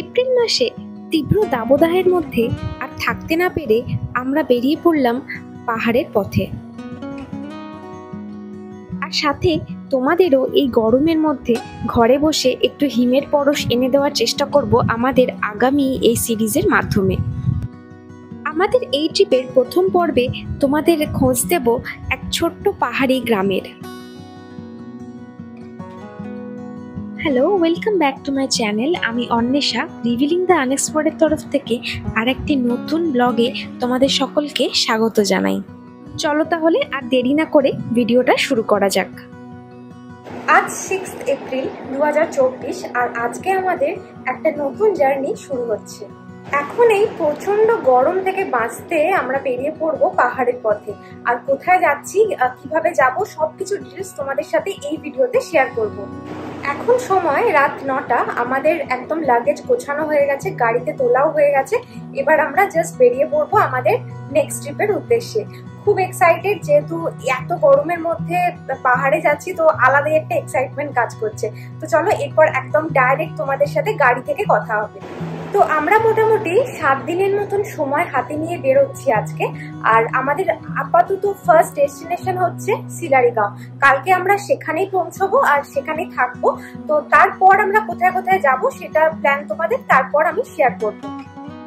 April মাসে তীব্র দাবদাহের মধ্যে আর থাকতে না পেরে আমরা বেরিয়ে পড়লাম পাহাড়ের পথে। আর সাথে তোমাদেরও এই গরমের মধ্যে ঘরে বসে একটু হিমের পরশ এনে দেওয়ার চেষ্টা করব আমাদের আগামী এই সিরিজের মাধ্যমে। আমাদের এই ট্রিপের প্রথম পর্বে তোমাদের খোঁজ দেব এক ছোট্ট পাহাড়ি গ্রামের। Hello, welcome back to my channel. আমি অন্বেষা, রিভিলিং দ্য আনএক্সপ্লোরের তরফ থেকে আরেকটি নতুন ব্লগে তোমাদের সকলকে স্বাগত জানাই। চলো তাহলে আর দেরি না করে ভিডিওটা শুরু করা যাক। আজ 6 এপ্রিল 2024 আর আজকে আমাদের একটা নতুন জার্নি শুরু হচ্ছে। এখন এই প্রচন্ড গরম থেকে বাঁচতে আমরা বেরিয়ে পড়বো পাহাড়ের পথে। আর কোথায় যাচ্ছি, কিভাবে যাব, সবকিছু ডিটেলস তোমাদের সাথে এই ভিডিওতে শেয়ার করব। এখন সময় রাত 9টা, আমাদের একদম লাগেজ গোছানো হয়ে গেছে, গাড়িতে তোলাও হয়ে গেছে। এবার আমরা জাস্ট বেরিয়ে পড়বো আমাদের নেক্সট ট্রিপের উদ্দেশ্যে। খুব এক্সাইটেড, যেহেতু এত গরমের মধ্যে পাহাড়ে যাচ্ছি, তো আলাদাই একটা এক্সাইটমেন্ট কাজ করছে। তো চলো এরপর একদম ডাইরেক্ট তোমাদের সাথে গাড়ি থেকে কথা হবে। তো আমরা মোটামুটি 7 দিনের মতন সময় হাতে নিয়ে বেরোচ্ছি আজকে। আর আমাদের আপাতত ফার্স্ট ডেস্টিনেশন হচ্ছে সিলারিগাঁও। কালকে আমরা সেখানেই পৌঁছবো আর সেখানেই থাকবো। তো তারপর আমরা কোথায় কোথায় যাব সেটা প্ল্যান তোমাদের তারপর আমি শেয়ার করবো।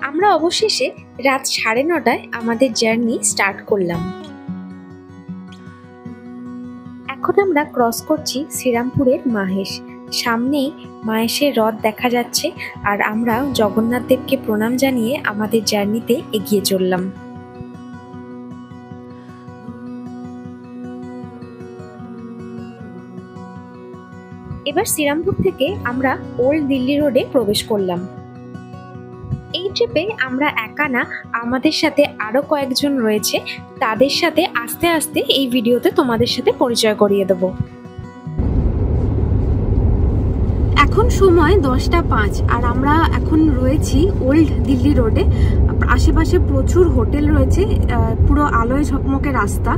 আমরা অবশেষে রাত 9:30টায় আমাদের জার্নি স্টার্ট করলাম। এখন আমরা ক্রস করছি শ্রীরামপুরের মাহেশ। সামনেই মাহেশের হ্রদ দেখা যাচ্ছে আর আমরা জগন্নাথ দেবকে প্রণাম জানিয়ে আমাদের জার্নিতে এগিয়ে চললাম। এবার শ্রীরামপুর থেকে আমরা ওল্ড দিল্লি রোডে প্রবেশ করলাম। এই ট্রিপে আমরা একা না, আমাদের সাথে আরো কয়েকজন রয়েছে। তাদের সাথে আস্তে আস্তে এই ভিডিওতে তোমাদের সাথে পরিচয় করিয়ে দেব। এখন সময় 10টা 5 আর আমরা এখন রয়েছি ওল্ড দিল্লি রোডে। আশেপাশে প্রচুর হোটেল রয়েছে, পুরো আলোয় ঝকমকে রাস্তা।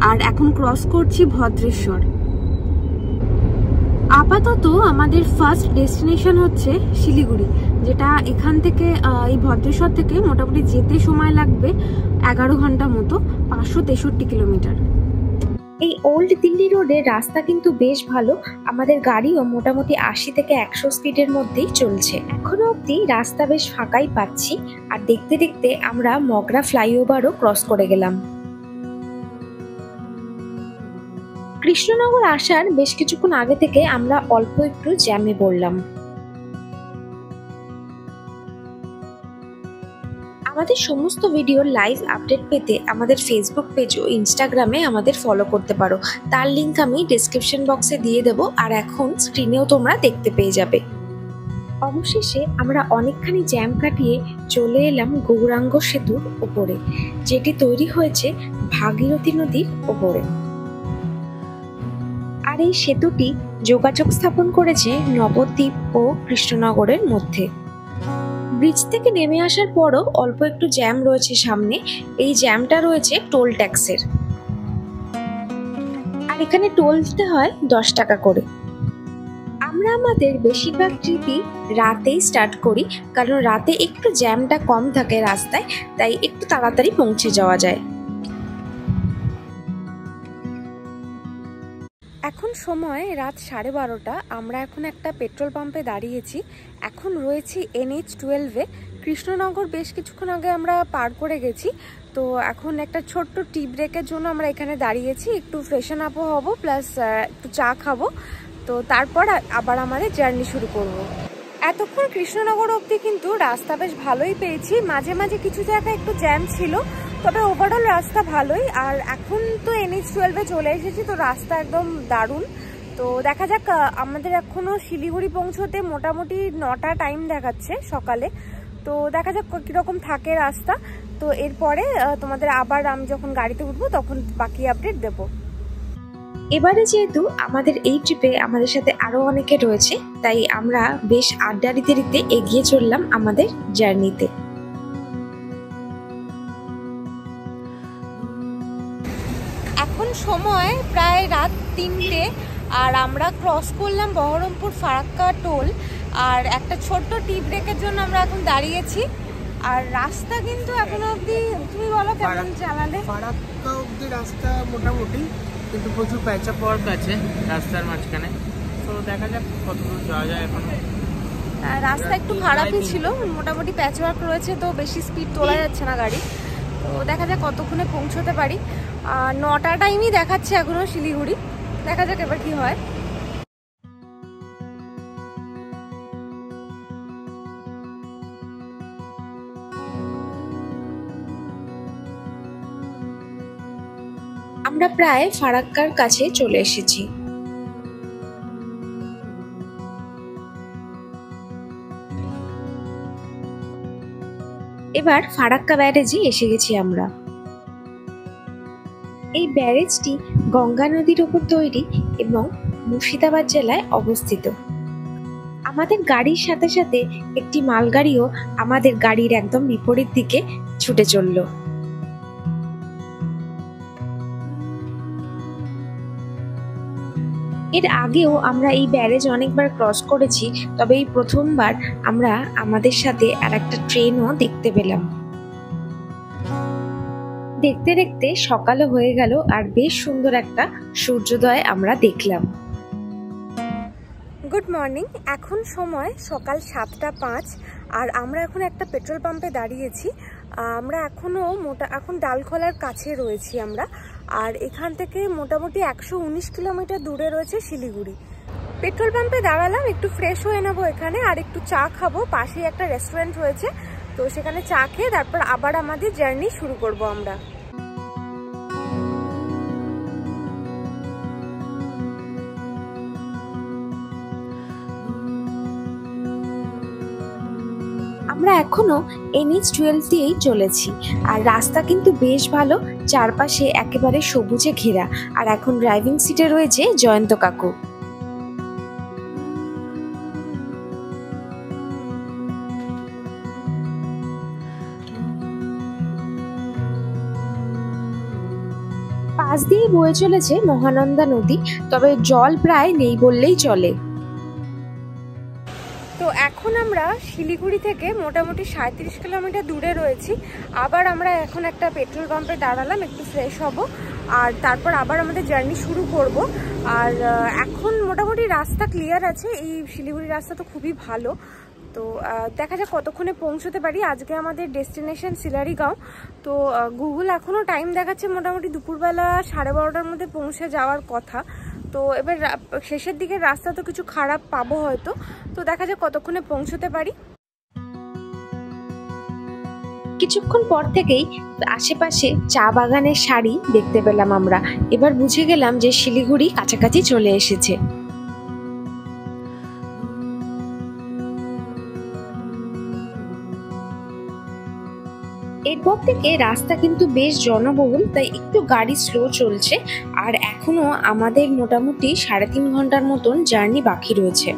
আর এখন ক্রস করছি ভদ্রেশ্বর। আপাতত আমাদের ফার্স্ট ডেস্টিনেশন হচ্ছে শিলিগুড়ি, যেটা এখান থেকে এই ভদ্রেশ্বর থেকে মোটামুটি যেতে সময় লাগবে 11 ঘন্টা মতো, 563 কিলোমিটার। এই ওল্ড দিল্লি রোডের রাস্তা কিন্তু বেশ ভালো, আমাদের গাড়িও মোটামুটি 80 থেকে 100 স্পিডের মধ্যেই চলছে। এখনো অব্দি রাস্তা বেশ ফাঁকাই পাচ্ছি। আর দেখতে দেখতে আমরা মগরা ফ্লাইওভারও ক্রস করে গেলাম। কৃষ্ণনগর আসার বেশ কিছুক্ষণ আগে থেকে আমরা অল্প একটু জ্যামে পড়লাম। আমাদের সমস্ত ভিডিওর লাইভ আপডেট পেতে আমাদের ফেসবুক পেজ ও ইনস্টাগ্রামে আমাদের ফলো করতে পারো। তার লিংক আমি ডেসক্রিপশন বক্সে দিয়ে দেব, আর এখন স্ক্রিনেও তোমরা দেখতে পেয়ে যাবে। অবশেষে আমরা অনেকখানি জ্যাম কাটিয়ে চলে এলাম গৌরাঙ্গ সেতুর উপরে, যেটি তৈরি হয়েছে ভাগীরথী নদীর উপরে। আর এই সেতুটি যোগাযোগ স্থাপন করেছে নবদ্বীপ ও কৃষ্ণনগরের মধ্যে। ব্রিজ থেকে নেমে আসার পরও অল্প একটু জ্যাম রয়েছে সামনে। এই জ্যামটা রয়েছে টোল ট্যাক্সের, আর এখানে টোল দিতে হয় 10 টাকা করে। আমরা আমাদের বেশিরভাগ ট্রিপই রাতেই স্টার্ট করি, কারণ রাতে একটু জ্যামটা কম থাকে রাস্তায়, তাই একটু তাড়াতাড়ি পৌঁছে যাওয়া যায়। এখন সময় রাত 12:30। আমরা এখন একটা পেট্রোল পাম্পে দাঁড়িয়েছি। এখন রয়েছি NH-12-এ। কৃষ্ণনগর বেশ কিছুক্ষণ আগে আমরা পার করে গেছি। তো এখন একটা ছোট্ট টি ব্রেকের জন্য আমরা এখানে দাঁড়িয়েছি, একটু ফ্রেশন আপও হব, প্লাস একটু চা খাবো। তো তারপর আবার আমাদের জার্নি শুরু করব। এতক্ষণ কৃষ্ণনগর অবধি কিন্তু রাস্তা বেশ ভালোই পেয়েছি। মাঝে মাঝে কিছু জায়গায় একটু জ্যাম ছিল, তবে ওভারঅল রাস্তা ভালোই। আর এখন তো NH-12-এ চলে এসেছি, তো রাস্তা একদম দারুণ। তো দেখা যাক, আমাদের এখনো শিলিগুড়ি পৌঁছতে মোটামুটি 9টা টাইম দেখাচ্ছে সকালে। তো দেখা যাক কিরকম থাকে রাস্তা। তো এরপরে তোমাদের আবার আমি যখন গাড়িতে উঠবো তখন বাকি আপডেট দেবো। এবারে যেহেতু আমাদের এই ট্রিপে আমাদের সাথে আরো অনেকে রয়েছে, তাই আমরা বেশ আড্ডা দিতে দিতে এগিয়ে চললাম আমাদের জার্নিতে। এখন সময় প্রায় রাত 3টে আর আমরা ক্রস করলাম বহরমপুর ফারাক্কা টোল। আর একটা ছোট্ট টি ব্রেকের জন্য আমরা এখন দাঁড়িয়েছি। আর রাস্তা কিন্তু এখনো অবধি, তুমি বলো কেমন চালালে? ফারাক্কা অবধি রাস্তা মোটামুটি, কিন্তু প্রচুর প্যাচআপ ওয়ার্ক আছে রাস্তার মাঝখানে, তো দেখা যাক কতদূর যাওয়া যায় এখনো। রাস্তা একটু খারাপই ছিল, মোটামুটি প্যাচ ওয়ার্ক রয়েছে, তো বেশি স্পিড তোলা যাচ্ছে না গাড়ি। তো দেখা যাক কতক্ষণে পৌঁছতে পারি। 9টা টাইমই দেখাচ্ছে এখনো শিলিগুড়ি, দেখা যাক এবার কি হয়। আমরা প্রায় ফারাক্কার কাছে চলে এসেছি। এবার ফারাক্কা ব্যারেজে এসে গেছি আমরা। এই ব্যারেজটি গঙ্গা নদীর উপর তৈরি এবং মুর্শিদাবাদ জেলায় অবস্থিত। আমাদের গাড়ির সাথে সাথে একটি মালগাড়িও আমাদের গাড়ির একদম বিপরীত দিকে ছুটে চলল। এর আগেও আমরা এই ব্যারেজ অনেকবার ক্রস করেছি, তবে এই প্রথমবার আমরা আমাদের সাথে আর একটা ট্রেনও দেখতে পেলাম। দেখতে দেখতে সকালও হয়ে গেল আর বেশ সুন্দর একটা সূর্যোদয় আমরা দেখলাম। গুড মর্নিং, এখন সময় সকাল 7টা 5 আর আমরা এখন একটা পেট্রোল পাম্পে দাঁড়িয়েছি। আমরা এখন ডালখোলার কাছে রয়েছি আমরা, আর এখান থেকে মোটামুটি 119 কিলোমিটার দূরে রয়েছে শিলিগুড়ি। পেট্রোল পাম্পে দাঁড়ালাম, একটু ফ্রেশ হয়ে নেবো এখানে, আর একটু চা খাবো। পাশেই একটা রেস্টুরেন্ট রয়েছে, তো সেখানে চা খেয়ে তারপর আবার আমাদের জার্নি শুরু করব আমরা। আমরা এখনো NH-12 দিয়েই চলেছি, আর রাস্তা কিন্তু বেশ ভালো, চারপাশে একেবারে সবুজে ঘেরা। আর এখন ড্রাইভিং সিটে রয়েছে জয়ন্ত কাকু। পাশ দিয়ে বয়ে চলেছে মহানন্দা নদী, তবে জল প্রায় নেই বললেই চলে। তো এখন আমরা শিলিগুড়ি থেকে মোটামুটি 37 কিলোমিটার দূরে রয়েছি। আবার আমরা এখন একটা পেট্রোল পাম্পে দাঁড়ালাম, একটু ফ্রেশ হব, আর তারপর আবার আমাদের জার্নি শুরু করব। আর এখন মোটামুটি রাস্তা ক্লিয়ার আছে, এই শিলিগুড়ি রাস্তা তো খুবই ভালো। তো দেখা যাক কতক্ষণে পৌঁছতে পারি। আজকে আমাদের ডেস্টিনেশন সিলারিগাঁও। তো গুগল এখনও টাইম দেখাচ্ছে মোটামুটি দুপুরবেলা 12:30টার মধ্যে পৌঁছে যাওয়ার কথা। তো এবার শেষের দিকে রাস্তা তো কিছু খারাপ পাবো হয়তো, তো দেখা যাক কতক্ষণে পৌঁছতে পারি। কিছুক্ষণ পর থেকেই আশেপাশে চা বাগানের সারি দেখতে পেলাম আমরা। এবার বুঝে গেলাম যে শিলিগুড়ি কাছাকাছি চলে এসেছে। এরপর থেকে রাস্তা কিন্তু বেশ জনবহুল, তাই একটু গাড়ি স্লো চলছে। আর এখনো আমাদের মোটামুটি 3.5 ঘন্টার মতন জার্নি বাকি রয়েছে।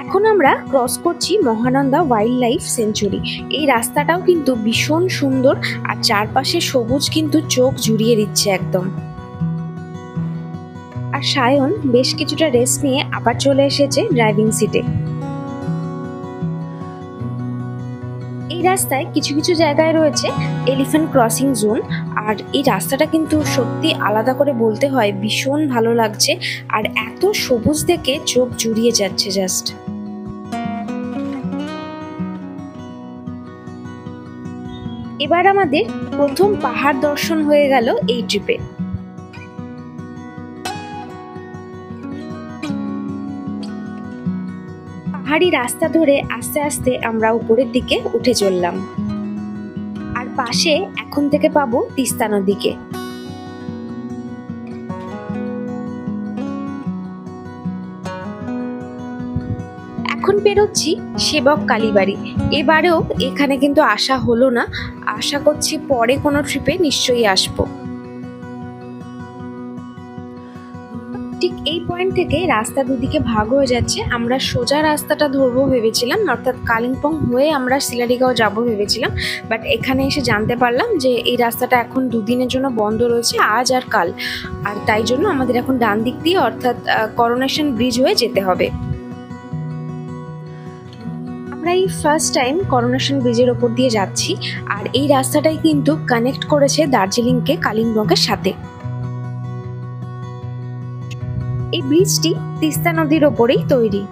এখন আমরা ক্রস করছি মহানন্দা ওয়াইল্ড লাইফ সেঞ্চুরি। এই রাস্তাটাও কিন্তু ভীষণ সুন্দর, আর চারপাশে সবুজ কিন্তু চোখ জুড়িয়ে দিচ্ছে একদম। আর সায়ন বেশ কিছুটা রেস্ট নিয়ে আবার চলে এসেছে ড্রাইভিং সিটে। এই রাস্তায় কিছু কিছু জায়গায় রয়েছে এলিফ্যান্ট ক্রসিং জোন, আর এই রাস্তাটা কিন্তু সত্যি আলাদা করে বলতে হয়, ভীষণ ভালো লাগছে। আর এত সবুজ দেখে চোখ জুড়িয়ে যাচ্ছে জাস্ট। এবার আমাদের প্রথম পাহাড় দর্শন হয়ে গেল এই ট্রিপে। পাহাড়ি রাস্তা ধরে আস্তে আস্তে আমরা উপরের দিকে উঠে চললাম, আর পাশে এখন থেকে পাবো তিস্তা নদীকে। এখন বেরোচ্ছি সেবক কালীবাড়ি। এবারেও এখানে কিন্তু আসা হলো না, আশা করছি পরে কোনো ট্রিপে নিশ্চয়ই আসবো। ঠিক এই পয়েন্ট থেকে রাস্তা দুদিকে ভাগ হয়ে যাচ্ছে। আমরা সোজা রাস্তাটা ধরবো ভেবেছিলাম, অর্থাৎ কালিম্পং হয়ে আমরা সিলারিগাঁও যাবো ভেবেছিলাম, বাট এখানে এসে জানতে পারলাম যে এই রাস্তাটা এখন 2 দিনের জন্য বন্ধ রয়েছে, আজ আর কাল। আর তাই জন্য আমাদের এখন ডান দিক দিয়ে অর্থাৎ করোনেশন ব্রিজ হয়ে যেতে হবে। আমরা এই ফার্স্ট টাইম করোনেশন ব্রিজের ওপর দিয়ে যাচ্ছি, আর এই রাস্তাটাই কিন্তু কানেক্ট করেছে দার্জিলিংকে কালিম্পংয়ের সাথে। এই ব্রিজটি তিস্তা নদীর ওপরেই তৈরি।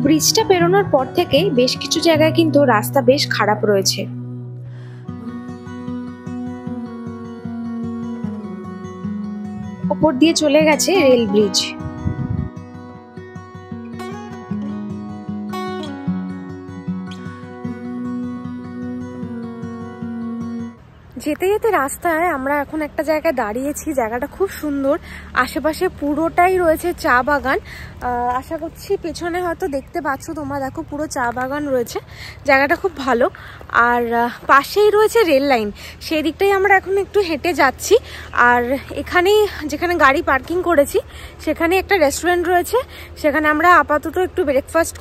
ব্রিজটা পেরোনোর পর থেকে বেশ কিছু জায়গায় কিন্তু রাস্তা বেশ খারাপ রয়েছে। ওপর দিয়ে চলে গেছে রেল ব্রিজ। যেতে যেতে রাস্তায় আমরা এখন একটা জায়গায় দাঁড়িয়েছি। জায়গাটা খুব সুন্দর, আশেপাশে পুরোটাই রয়েছে চা বাগান। আশা করছি পেছনে হয়তো দেখতে পাচ্ছ তোমরা, দেখো পুরো চা বাগান রয়েছে। জায়গাটা খুব ভালো, আর পাশেই রয়েছে রেল লাইন। সেই দিকটাই আমরা এখন একটু হেঁটে যাচ্ছি। আর এখানেই যেখানে গাড়ি পার্কিং করেছি সেখানে একটা রেস্টুরেন্ট রয়েছে, সেখানে আমরা আপাতত একটু ব্রেকফাস্ট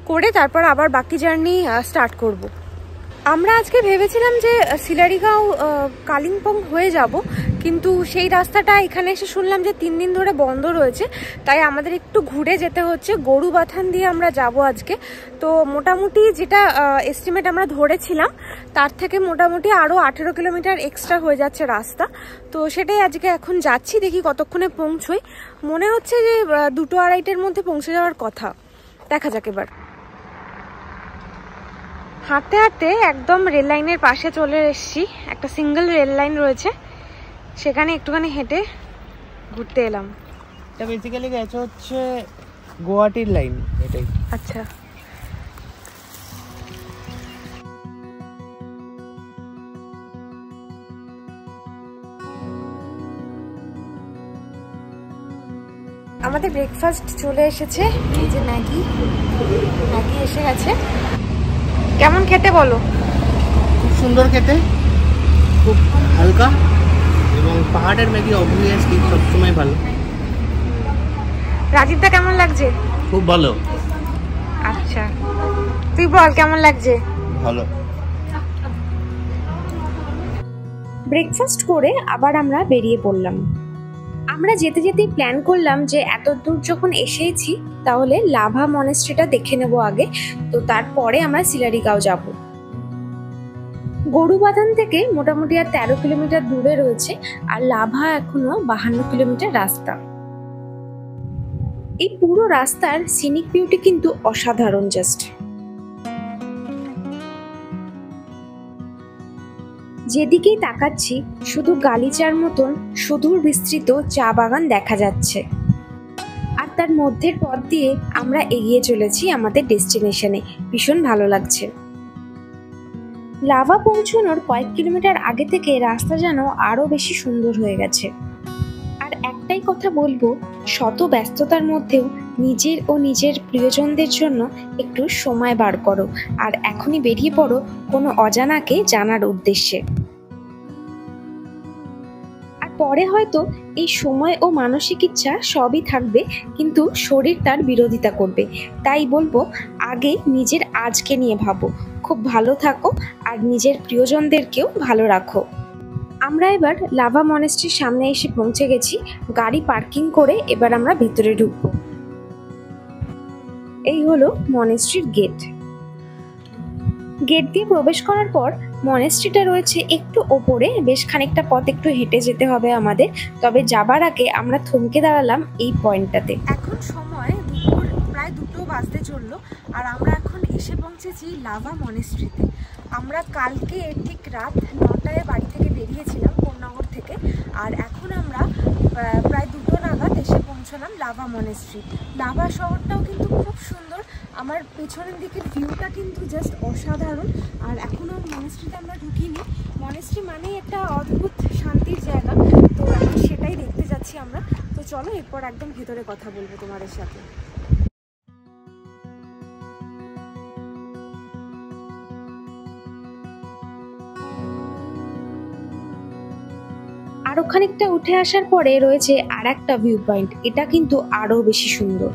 করে তারপর আবার বাকি জার্নি স্টার্ট করব। আমরা আজকে ভেবেছিলাম যে শিলারিগাঁও কালিম্পং হয়ে যাব, কিন্তু সেই রাস্তাটা এখানে এসে শুনলাম যে 3 দিন ধরে বন্ধ রয়েছে, তাই আমাদের একটু ঘুরে যেতে হচ্ছে। গরুবাথান দিয়ে আমরা যাব আজকে। তো মোটামুটি যেটা এস্টিমেট আমরা ধরেছিলাম তার থেকে মোটামুটি আরও 18 কিলোমিটার এক্সট্রা হয়ে যাচ্ছে রাস্তা। তো সেটাই আজকে এখন যাচ্ছি, দেখি কতক্ষণে পৌঁছই। মনে হচ্ছে যে 2-2:30-এর মধ্যে পৌঁছে যাওয়ার কথা, দেখা যাক এবার। হাঁটতে হাঁটতে একদম রেল লাইনের পাশে চলে এসেছি। একটা সিঙ্গেল রেল লাইন রয়েছে, সেখানে একটুখানি হেঁটে ঘুরতে এলাম। এটা বেসিক্যালি গেছে হচ্ছে গুয়াহাটির লাইন, এটাই। আচ্ছা, আমাদের ব্রেকফাস্ট চলে এসেছে। এই যে ম্যাগি এসে গেছে। কেমন খেতে বলো? খুব সুন্দর খেতে, খুব হালকা, এবং পাহাড়ের ম্যাগি অবভিয়াসলি সবসময় ভালো। রাজীবদা কেমন লাগছে? খুব ভালো। আচ্ছা, তুই বল কেমন লাগছে? ভালো। ব্রেকফাস্ট করে আবার আমরা বেরিয়ে পড়লাম। আমরা যেতে যেতে প্ল্যান করলাম যে এত দূর যখন এসেছি তাহলে লাভা মনেস্ট্রিটা দেখে নেব আগে, তো তারপরে আমরা শিলারিগাঁও যাব। গরুবাথান থেকে মোটামুটি আর 13 কিলোমিটার দূরে রয়েছে, আর লাভা এখনো 52 কিলোমিটার রাস্তা। এই পুরো রাস্তার সিনিক বিউটি কিন্তু অসাধারণ। জাস্ট যেদিকেই তাকাচ্ছি শুধু গালিচার মতন সুদূর বিস্তৃত চা বাগান দেখা যাচ্ছে, আর তার মধ্যের পথ দিয়ে আমরা এগিয়ে চলেছি আমাদের ডেস্টিনেশনে। ভীষণ ভালো লাগছে। লাভা পৌঁছানোর কয়েক কিলোমিটার আগে থেকে রাস্তা যেন আরো বেশি সুন্দর হয়ে গেছে। আর একটাই কথা বলবো, শত ব্যস্ততার মধ্যেও নিজের ও নিজের প্রিয়জনদের জন্য একটু সময় বার করো, আর এখনই বেরিয়ে পড়ো কোনো অজানাকে জানার উদ্দেশ্যে। আর পরে হয়তো এই সময় ও মানসিক ইচ্ছা সবই থাকবে, কিন্তু শরীর তার বিরোধিতা করবে। তাই বলবো, আগে নিজের আজকে নিয়ে ভাবো, খুব ভালো থাকো, আর নিজের প্রিয়জনদেরকেও ভালো রাখো। আমরা এবার লাভা মনেস্ট্রির সামনে এসে পৌঁছে গেছি। গাড়ি পার্কিং করে এবার আমরা ভিতরে ঢুকবো। এই হলো মনেস্ট্রির গেট। গেট দিয়ে প্রবেশ করার পর মনেস্ট্রিটা রয়েছে একটু ওপরে, বেশ খানিকটা পথ একটু হেঁটে যেতে হবে আমাদের। তবে যাবার আগে আমরা থমকে দাঁড়ালাম এই পয়েন্টটাতে। এখন সময় দুপুর প্রায় 2 বাজতে চললো, আর আমরা এখন এসে পৌঁছেছি লাভা মনেস্ট্রিতে। আমরা কালকে ঠিক রাত 9টায় বাড়ি থেকে বেরিয়েছিলাম কোন্নগর থেকে, আর এখন আমরা প্রায় 2 নাগাদ এসে পৌঁছলাম লাভা মনেস্ট্রি। লাভা শহরটাও কিন্তু খুব সুন্দর, আমার পেছনের দিকের ভিউটা কিন্তু জাস্ট অসাধারণ। আর এখনও মনেস্ট্রিতে আমরা ঢুকিনি। মনেস্ট্রি মানেই একটা অদ্ভুত শান্তির জায়গা, তো এখন সেটাই দেখতে যাচ্ছি আমরা। তো চলো এরপর একদম ভেতরে কথা বলবো তোমাদের সাথে। আরো খানিকটা উঠে আসার পরে রয়েছে আর একটা ভিউ পয়েন্ট, এটা কিন্তু আরো বেশি সুন্দর।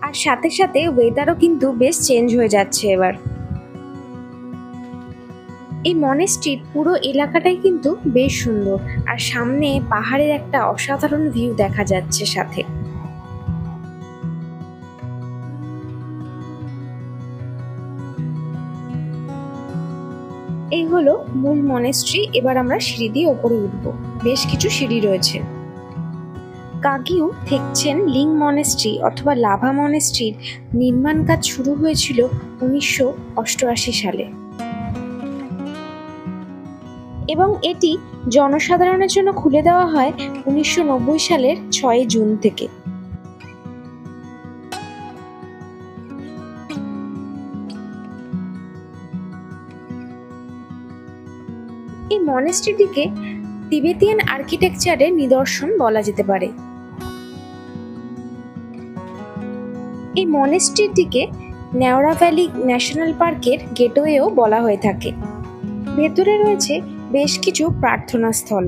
আর সাথে সাথে ওয়েদারও কিন্তু বেশ চেঞ্জ হয়ে যাচ্ছে এবার। এই মনেস্ট্রির পুরো এলাকাটাই কিন্তু বেশ সুন্দর, আর সামনে পাহাড়ের একটা অসাধারণ ভিউ দেখা যাচ্ছে সাথে। এই হলো মূল মনেস্ট্রি। এবার আমরা সিঁড়ি দিয়ে ওপরে উঠবো। বেশ কিছু সিঁড়ি রয়েছে। কাগিউ থেকচেন লিং মনেস্ট্রি অথবা লাভা মনেস্ট্রির নির্মাণ কাজ শুরু হয়েছিল 1988 সালে এবং এটি জনসাধারণের জন্য খুলে দেওয়া হয় 1990 সালের 6 জুন থেকে। এই মনেস্ট্রিটিকে তিবেতিয়ান আর্কিটেকচারের নিদর্শন বলা যেতে পারে। এই মনেস্ট্রিটিকে নেওরা ভ্যালি ন্যাশনাল পার্কের গেটওয়েও বলা হয়ে থাকে। ভেতরে রয়েছে বেশ কিছু প্রার্থনা স্থল।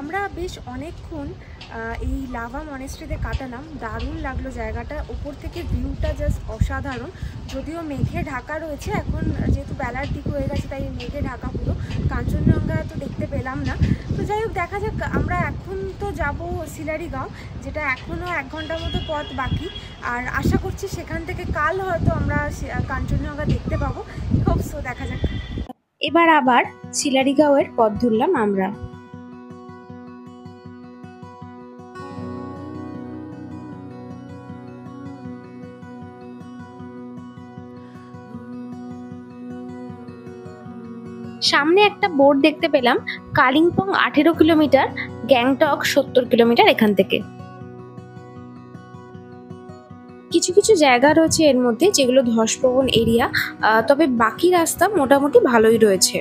আমরা বেশ অনেকক্ষণ এই লাভা মনেস্ট্রিতে কাটালাম। দারুণ লাগলো জায়গাটা, উপর থেকে ভিউটা জাস্ট অসাধারণ। যদিও মেঘে ঢাকা রয়েছে, এখন যেহেতু বেলার দিক হয়ে গেছে তাই মেঘে ঢাকা পুরো, কাঞ্চনজঙ্ঘা তো দেখতে পেলাম না। তো যাই হোক, দেখা যাক। আমরা এখন তো যাব সিলারিগাঁও, যেটা এখনও 1 ঘন্টার মতো পথ বাকি, আর আশা করছি সেখান থেকে কাল হয়তো আমরা কাঞ্চনজঙ্ঘা দেখতে পাবো। হোপ সো, দেখা যাক। এবার আবার সিলারিগাঁওয়ের পথ ধরলাম আমরা। সামনে একটা বোর্ড দেখতে পেলাম, কালিম্পং 18 কিলোমিটার, গ্যাংটক 70 কিলোমিটার এখান থেকে। কিছু কিছু জায়গা রয়েছে এর মধ্যে যেগুলো ধসপ্রবণ এরিয়া, তবে বাকি রাস্তা মোটামুটি ভালোই রয়েছে।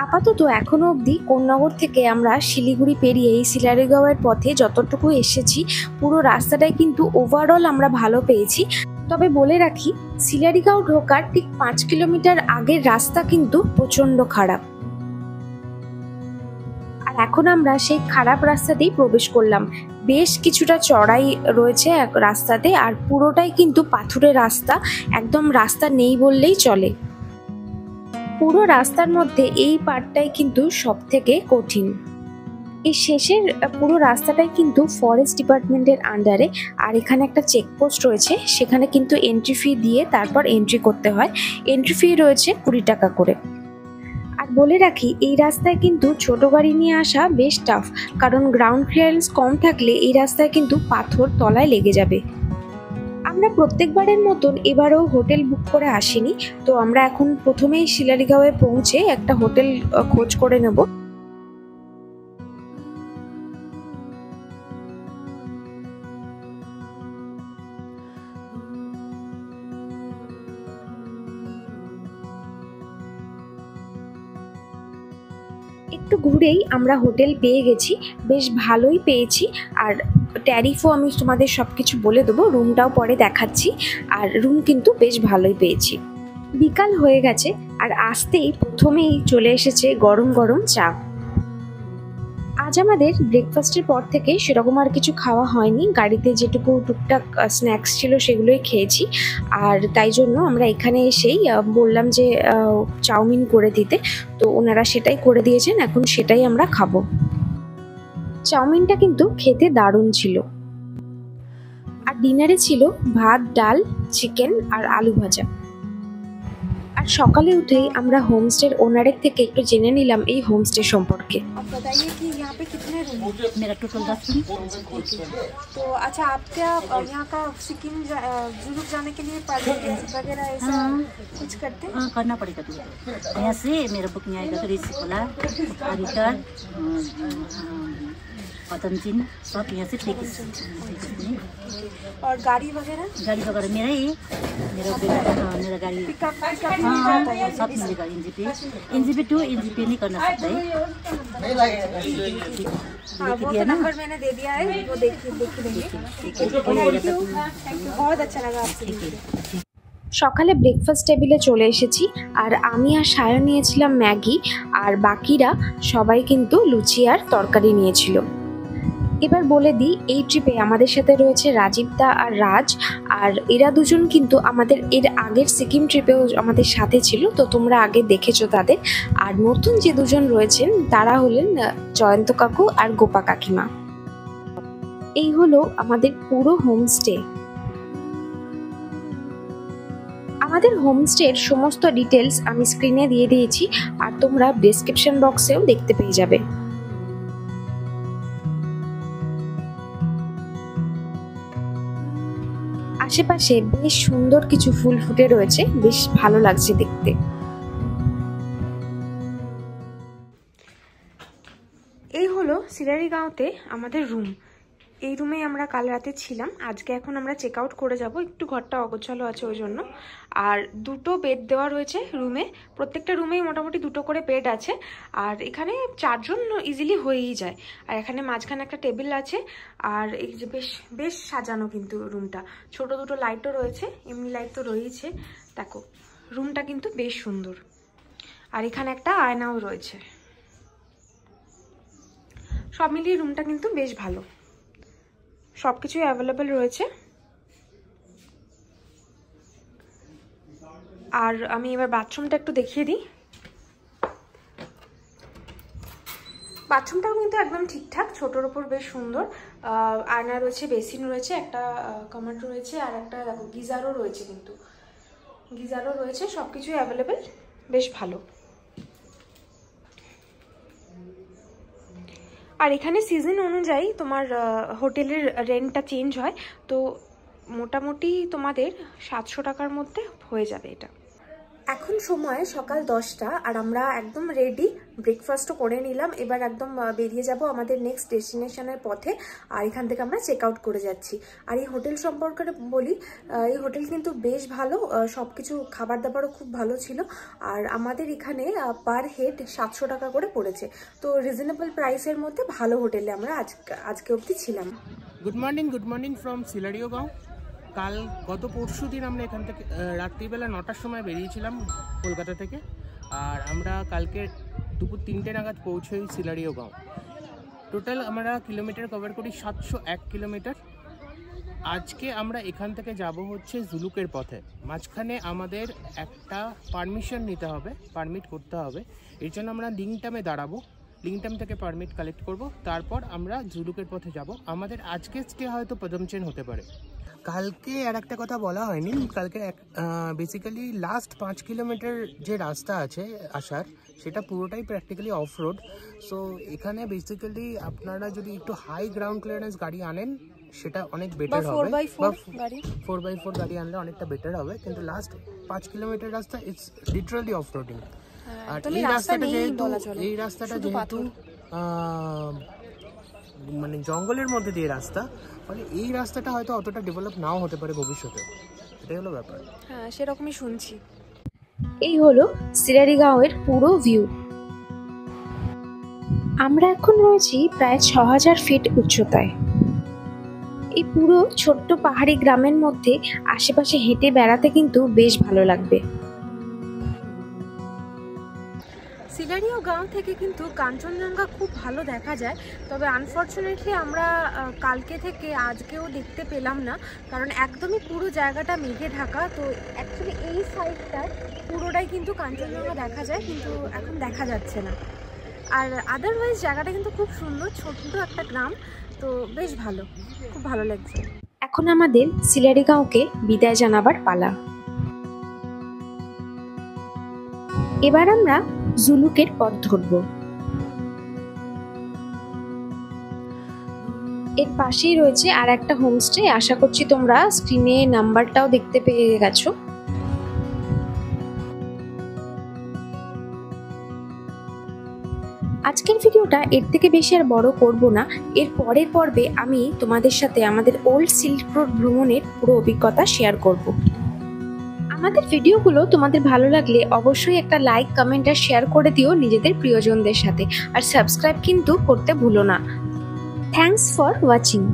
আপাতত এখনো অবধি কোন্নগর থেকে আমরা শিলিগুড়ি পেরিয়ে এই সিলারিগাঁওয়ের পথে যতটুকু এসেছি, পুরো রাস্তাটাই কিন্তু ওভারঅল আমরা ভালো পেয়েছি। তবে বলে রাখি, সিলারিগাঁও ঢোকার ঠিক 5 কিলোমিটার আগের রাস্তা কিন্তু প্রচন্ড খারাপ। আর এখন আমরা সেই খারাপ রাস্তাতেই প্রবেশ করলাম। বেশ কিছুটা চড়াই রয়েছে এক রাস্তাতে, আর পুরোটাই কিন্তু পাথুরে রাস্তা, একদম রাস্তা নেই বললেই চলে। পুরো রাস্তার মধ্যে এই পার্টটাই কিন্তু সব থেকে কঠিন। এই শেষের পুরো রাস্তাটাই কিন্তু ফরেস্ট ডিপার্টমেন্টের আন্ডারে, আর এখানে একটা চেকপোস্ট রয়েছে, সেখানে কিন্তু এন্ট্রি ফি দিয়ে তারপর এন্ট্রি করতে হয়। এন্ট্রি ফি রয়েছে 20 টাকা করে। আর বলে রাখি, এই রাস্তায় কিন্তু ছোট গাড়ি নিয়ে আসা বেশ টাফ, কারণ গ্রাউন্ড ক্লিয়ারেন্স কম থাকলে এই রাস্তায় কিন্তু পাথর তলায় লেগে যাবে। আমরা প্রত্যেকবারের মতন এবারেও হোটেল বুক করে আসিনি, তো আমরা এখন প্রথমেই শিলারিগাঁওয়ে পৌঁছে একটা হোটেল খোঁজ করে নেব। একটু ঘুরেই আমরা হোটেল পেয়ে গেছি, বেশ ভালোই পেয়েছি। আর ট্যারিফও আমি তোমাদের সব কিছু বলে দেবো, রুমটাও পরে দেখাচ্ছি। আর রুম কিন্তু বেশ ভালোই পেয়েছি। বিকাল হয়ে গেছে, আর আসতেই প্রথমেই চলে এসেছে গরম গরম চা। আজ আমাদের ব্রেকফাস্টের পর থেকে সেরকম আর কিছু খাওয়া হয়নি, গাড়িতে যেটুকু টুকটাক স্ন্যাক্স ছিল সেগুলোই খেয়েছি। আর তাই জন্য আমরা এখানে এসেই বললাম যে চাউমিন করে দিতে, তো ওনারা সেটাই করে দিয়েছেন, এখন সেটাই আমরা খাবো। চাউমিনটা কিন্তু খেতে দারুণ ছিল। আর ডিনারে ছিল ভাত, ডাল, চিকেন আর আলু ভাজা। আর সকালে উঠেই আমরা হোমস্টের ওনারের থেকে একটু জেনে নিলাম এই হোমস্টে সম্পর্কে। मेरा टोटल 10 दिन। तो अच्छा, आप क्या यहाँ का सिक्किम जुलूक जाने के लिए परमिट वगैरह ऐसा कुछ करते हैं? हाँ, करना पड़ेगा तुझे। यहाँ से मेरा बुकिंग आएगा तो ऋषिकोला, हरिद्वार, पतंजलि सब यहाँ से टिकट। और गाड़ी वगैरह मेरा ही, मेरा बेटा का, मेरा गाड़ी हाँ सब मिलेगा। एनजीपी 2 एनजीपी नहीं करना सकता है। हाँ, वो तो नंबर मैंने दे दिया है, वो देख लेंगे। थैंक यू, बहुत अच्छा लगा आपसे। সকালে ব্রেকফাস্ট টেবিলে চলে এসেছি, আর আমি আর সায়ন নিয়েছিলাম ম্যাগি, আর বাকিরা সবাই কিন্তু লুচি আর তরকারি নিয়েছিল। এবার বলে দিই, এই ট্রিপে আমাদের সাথে রয়েছে রাজীব দা আর রাজ, আর এরা দুজন কিন্তু আমাদের এর আগের সিকিম ট্রিপেও আমাদের সাথে ছিল, তো তোমরা আগে দেখেছো তাদের। আর নতুন যে দুজন রয়েছেন তারা হলেন জয়ন্ত কাকু আর গোপা কাকিমা। এই হলো আমাদের পুরো হোমস্টে। আমাদের হোমস্টের সমস্ত ডিটেলস আমি স্ক্রিনে দিয়ে দিয়েছি, আর তোমরা ডেসক্রিপশন বক্সেও দেখতে পেয়ে যাবে। আশেপাশে বেশ সুন্দর কিছু ফুল ফুটে রয়েছে, বেশ ভালো লাগছে দেখতে। এই হলো সিলারিগাঁওতে আমাদের রুম। এই রুমে আমরা কাল রাতে ছিলাম। আজকে এখন আমরা চেক আউট করে যাব, একটু ঘরটা অগোছালো আছে ওই জন্য। আর দুটো বেড দেওয়া রয়েছে রুমে, প্রত্যেকটা রুমেই মোটামুটি দুটো করে বেড আছে। আর এখানে 4 জন ইজিলি হয়েই যায়। আর এখানে মাঝখানে একটা টেবিল আছে। আর এই যে বেশ সাজানো কিন্তু রুমটা, ছোট দুটো লাইটও রয়েছে, এমনি লাইট তো রয়েছে। দেখো রুমটা কিন্তু বেশ সুন্দর। আর এখানে একটা আয়নাও রয়েছে। সব মিলিয়ে রুমটা কিন্তু বেশ ভালো, সব কিছুই অ্যাভেলেবেল রয়েছে। আর আমি এবার বাথরুমটা একটু দেখিয়ে দিই। বাথরুমটাও কিন্তু একদম ঠিকঠাক, ছোটোর ওপর বেশ সুন্দর। আয়না রয়েছে, বেসিন রয়েছে, একটা কমোড রয়েছে, আর একটা দেখো গিজারও রয়েছে, কিন্তু গিজারও রয়েছে। সব কিছুই অ্যাভেলেবেল, বেশ ভালো। আর এখানে সিজন অনুযায়ী তোমার হোটেলের রেন্টটা চেঞ্জ হয়, তো মোটামুটি তোমাদের 700 টাকার মধ্যে হয়ে যাবে এটা। এখন সময় সকাল 10টা, আর আমরা একদম রেডি, ব্রেকফাস্টও করে নিলাম। এবার একদম বেরিয়ে যাব আমাদের নেক্সট ডেস্টিনেশনের পথে। আর এখান থেকে আমরা চেক আউট করে যাচ্ছি। আর এই হোটেল সম্পর্কে বলি, এই হোটেল কিন্তু বেশ ভালো, সব কিছু খাবার দাবারও খুব ভালো ছিল। আর আমাদের এখানে পার হেড 700 টাকা করে পড়েছে, তো রিজনেবল প্রাইসের মধ্যে ভালো হোটেলে আমরা আজকে অবধি ছিলাম। Good morning from Sillerygaon. গত পরশু দিন আমরা এখান থেকে রাত্রিবেলা 9টার সময় বেরিয়েছিলাম কলকাতা থেকে। আর আমরা কালকে দুপুর 3টে নাগাদ পৌঁছই সিলারিওগাঁও। টোটাল আমরা কিলোমিটার কভার করি 701 কিলোমিটার। আজকে আমরা এখান থেকে যাব হচ্ছে জুলুকের পথে। মাঝখানে আমাদের একটা পারমিশন নিতে হবে, পারমিট করতে হবে। এর জন্য আমরা লিংটামে দাঁড়াবো, লিংটাম থেকে পারমিট কালেক্ট করব, তারপর আমরা জুলুকের পথে যাব। আমাদের আজকের স্টে হয়তো পদমচেন হতে পারে। কালকে আর একটা কথা বলা হয়নি, কালকে বেসিক্যালি লাস্ট 5 কিলোমিটার যে রাস্তা আছে আসার, সেটা পুরোটাই প্র্যাকটিক্যালি অফ রোড। সো এখানে বেসিক্যালি আপনারা যদি একটু হাই গ্রাউন্ড ক্লিয়ারেন্স গাড়ি আনেন সেটা অনেক বেটার হবে, বা 4x4 গাড়ি আনলে অনেকটা বেটার হবে। কিন্তু লাস্ট 5 কিলোমিটার রাস্তা ইটস লিটারালি অফ রোডিং। আর এই রাস্তাটা যেহেতু মানে জঙ্গলের মধ্যে দিয়ে রাস্তা, ফলে এই রাস্তাটা হয়তো অতটা ডেভেলপ নাও হতে পারে ভবিষ্যতে, এটাই হলো ব্যাপার। হ্যাঁ, সেরকমই শুনছি। এই হলো সিলারিগাঁওয়ের পুরো ভিউ। আমরা এখন রয়েছি প্রায় 6000 ফিট উচ্চতায়। এই পুরো ছোট্ট পাহাড়ি গ্রামের মধ্যে আশেপাশে হেঁটে বেড়াতে কিন্তু বেশ ভালো লাগবে। সিলারিওগাঁও থেকে কিন্তু কাঞ্চনজঙ্ঘা খুব ভালো দেখা যায়, তবে আনফর্চুনেটলি আমরা কালকে থেকে আজকেও দেখতে পেলাম না, কারণ একদমই পুরো জায়গাটা মেঘে ঢাকা। তো অ্যাকচুয়ালি এই সাইডটায় পুরোটাই কিন্তু কাঞ্চনজঙ্ঘা দেখা যায়, কিন্তু এখন দেখা যাচ্ছে না। আর আদারওয়াইজ জায়গাটা কিন্তু খুব সুন্দর, ছোট্ট একটা গ্রাম, তো বেশ ভালো, খুব ভালো লাগছে। এখন আমাদের সিলারিগাঁওকে বিদায় জানাবার পালা। এবার আমরা জুলুকের পথ ধরব। এর পাশেই রয়েছে আর একটা হোমস্টে, আশা করছি তোমরা স্ক্রিনে নাম্বারটাও দেখতে পেয়ে গেছো। আজকের ভিডিওটা এর থেকে বেশি আর বড় করব না। এর পরের পর্বে আমি তোমাদের সাথে আমাদের ওল্ড সিল্ক রোড ভ্রমণের পুরো অভিজ্ঞতা শেয়ার করব। আমাদের ভিডিওগুলো তোমাদের ভালো লাগলে অবশ্যই একটা লাইক, কমেন্ট আর শেয়ার করে দিও নিজেদের প্রিয়জনদের সাথে। আর সাবস্ক্রাইব কিন্তু করতে ভুলো না। Thanks for watching.